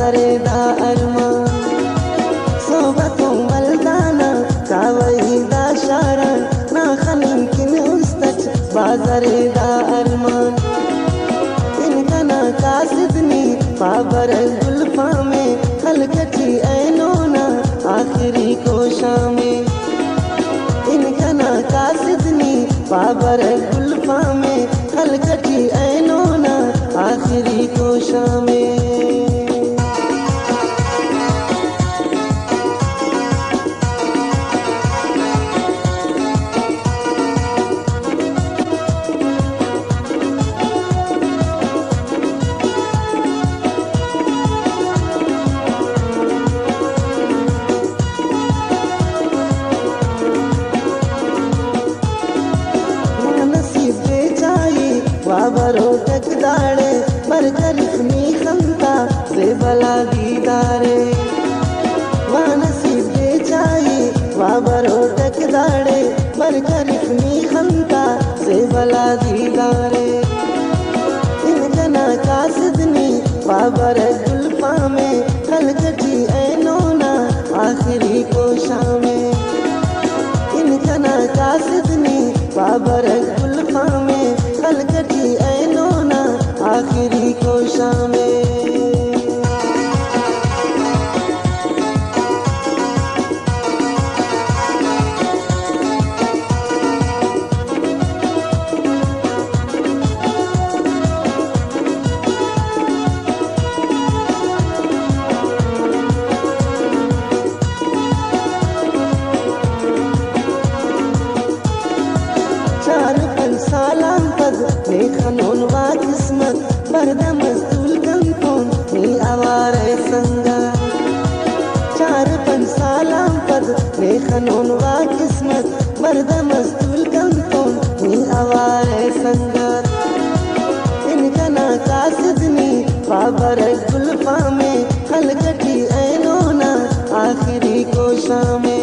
बाजारे दा अरमान सोबतों मलदाना कावही दा शारण ना खनिन किन उस्तच बाजारे दा अरमान इनका ना कासिदनी बाबर गुल्फा में खलकती ऐनोना आखिरी कोशा में इनका ना कासिदनी बाबर गुल्फा में खलकती ऐनोना आखिरी कोशा में वाबरो तक दाड़े पर करिश्मी खंता से भला दीदारे वानसीब बेचाई वाबरो तक दाड़े पर करिश्मी खंता से भला दीदारे इनका ना कासिदनी बाबर गुल्फा में खलकती ऐनोना आखिरी कोशा में इनका ना कासिदनी बाबर गुल्फा में खलकती ऐनोना आखिरी कोशा में सालाम पद लेखनोन वा किस्मत बरदा मस्तूल कंतोन नी आवारे संगा 4-5 सालाम पद लेखनोन वा किस्मत बरदा मस्तूल कंतोन नी आवारे संगा इनका ना कासिदनी बाबर गुल्फा में खलकती ऐनोना आखिरी कोशा में